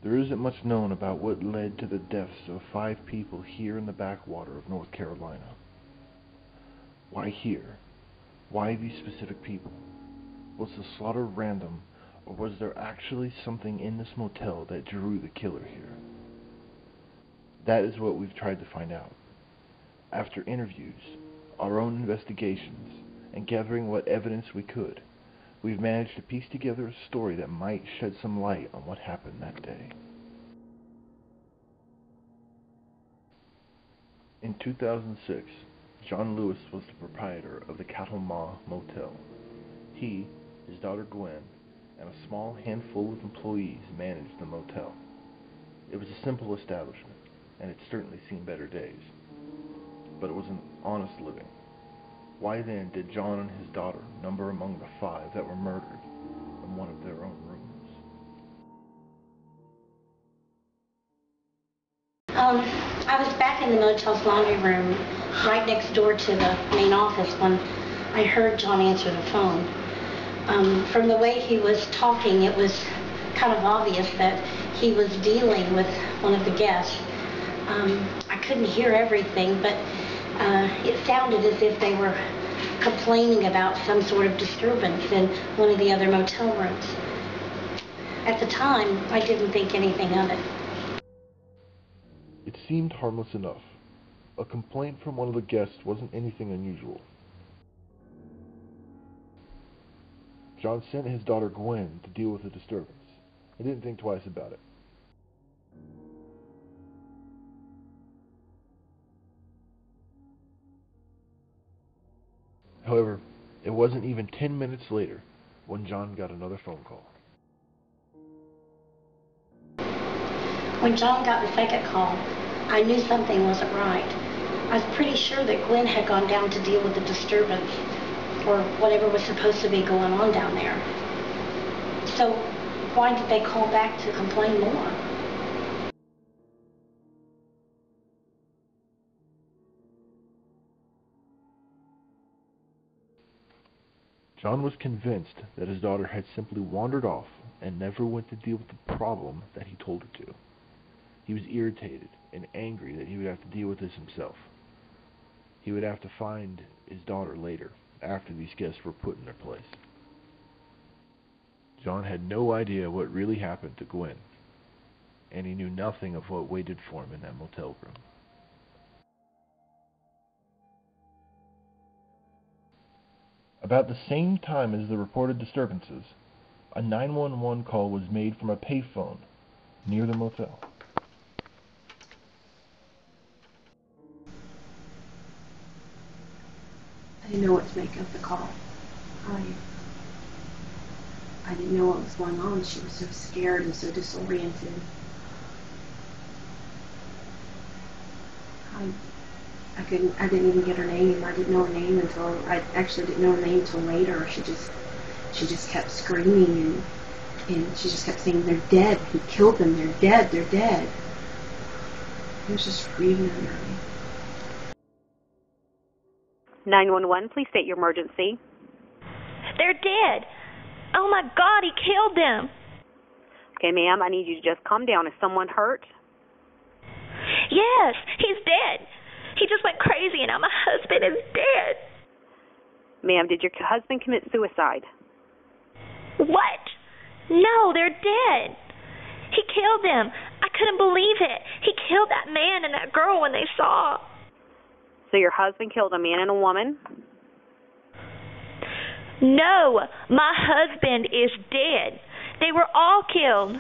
There isn't much known about what led to the deaths of 5 people here in the backwater of North Carolina. Why here? Why these specific people? Was the slaughter random, or was there actually something in this motel that drew the killer here? That is what we've tried to find out. After interviews, our own investigations, and gathering what evidence we could, we've managed to piece together a story that might shed some light on what happened that day. In 2006, John Lewis was the proprietor of the Cattle Maw Motel. He, his daughter Gwen, and a small handful of employees managed the motel. It was a simple establishment, and had certainly seen better days. But it was an honest living. Why then did John and his daughter number among the 5 that were murdered in one of their own rooms? I was back in the motel's laundry room, right next door to the main office, when I heard John answer the phone. From the way he was talking, it was kind of obvious that he was dealing with one of the guests. I couldn't hear everything, but it sounded as if they were complaining about some sort of disturbance in one of the other motel rooms. At the time, I didn't think anything of it. It seemed harmless enough. A complaint from one of the guests wasn't anything unusual. John sent his daughter Gwen to deal with the disturbance. He didn't think twice about it. However, it wasn't even 10 minutes later when John got another phone call. When John got the second call, I knew something wasn't right. I was pretty sure that Gwen had gone down to deal with the disturbance, or whatever was supposed to be going on down there. So why did they call back to complain more? John was convinced that his daughter had simply wandered off and never went to deal with the problem that he told her to. He was irritated and angry that he would have to deal with this himself. He would have to find his daughter later, after these guests were put in their place. John had no idea what really happened to Gwen, and he knew nothing of what waited for him in that motel room. About the same time as the reported disturbances, a 911 call was made from a payphone near the motel. I didn't know what to make of the call. I didn't know what was going on. She was so scared and so disoriented. I didn't even get her name. I didn't know her name until, I actually didn't know her name until later. She just kept screaming and she just kept saying, "They're dead. He killed them. They're dead. They're dead." It was just screaming under me. 911, please state your emergency. They're dead. Oh my God, he killed them. Okay, ma'am, I need you to just calm down. Is someone hurt? Yes, he's dead. He just went crazy and now my husband is dead. Ma'am, did your husband commit suicide? What? No, they're dead. He killed them. I couldn't believe it. He killed that man and that girl when they saw. So your husband killed a man and a woman? No, my husband is dead. They were all killed.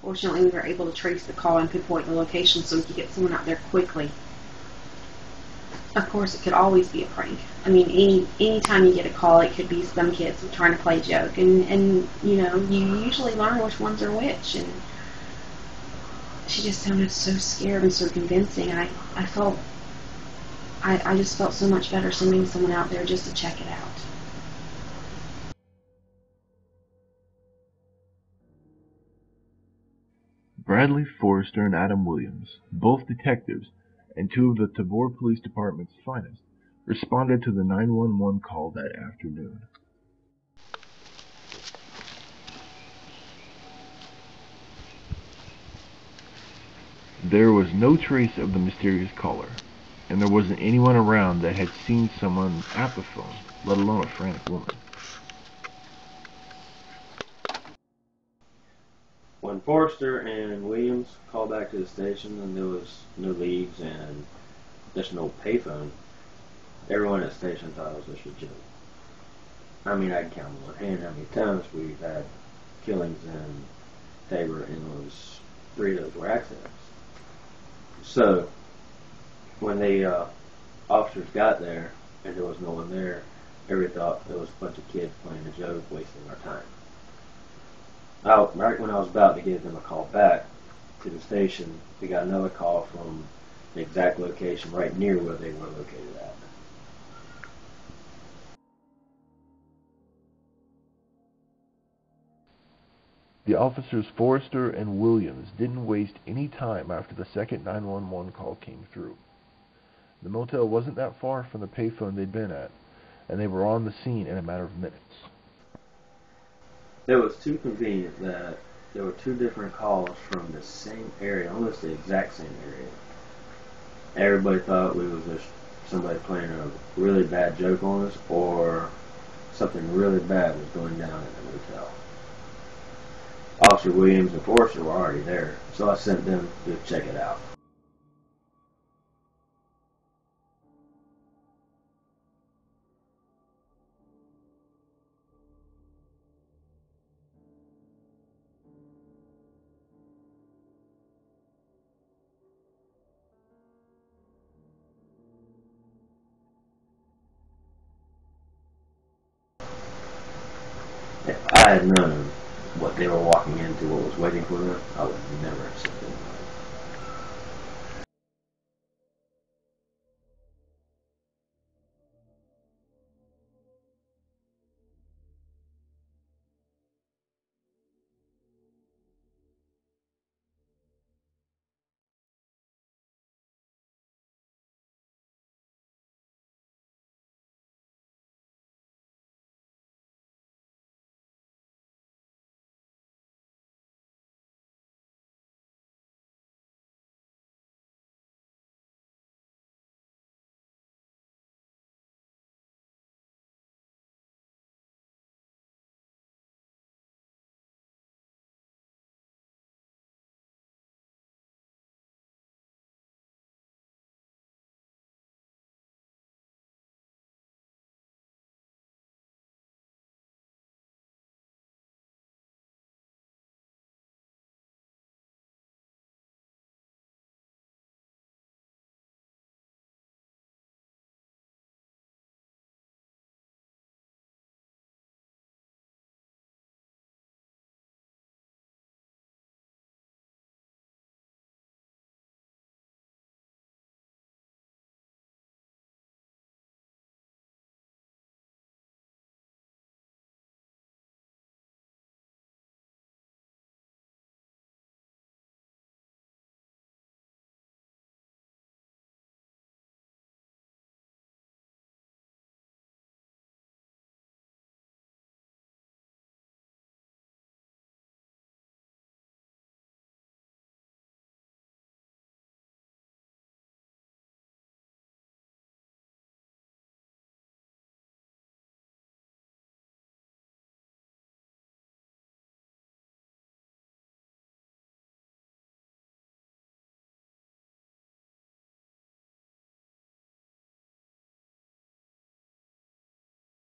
Fortunately, we were able to trace the call and pinpoint the location so we could get someone out there quickly. Of course, it could always be a prank. I mean, any time you get a call, it could be some kids trying to play a joke. And you know, you usually learn which ones are which. And she just sounded so scared and so convincing. And I just felt so much better sending someone out there just to check it out. Bradley Forrester and Adam Williams, both detectives and 2 of the Tabor Police Department's finest, responded to the 911 call that afternoon. There was no trace of the mysterious caller, and there wasn't anyone around that had seen someone at the phone, let alone a frantic woman. When Forrester and Williams called back to the station and there was no leads and just no payphone, everyone at the station thought it was just a joke. I mean, I can count on one hand how many times we've had killings in Tabor, and those 3 of those were accidents. So, when the officers got there and there was no one there, everybody thought it was a bunch of kids playing a joke, wasting our time. Right when I was about to give them a call back to the station, we got another call from the exact location right near where they were located at. The officers Forrester and Williams didn't waste any time after the second 911 call came through. The motel wasn't that far from the payphone they'd been at, and they were on the scene in a matter of minutes. It was too convenient that there were 2 different calls from the same area, almost the exact same area. Everybody thought we was just somebody playing a really bad joke on us, or something really bad was going down in the motel. Officer Williams and Forrester were already there, so I sent them to check it out. If I had known what they were walking into, what was waiting for them, I would never have accepted it.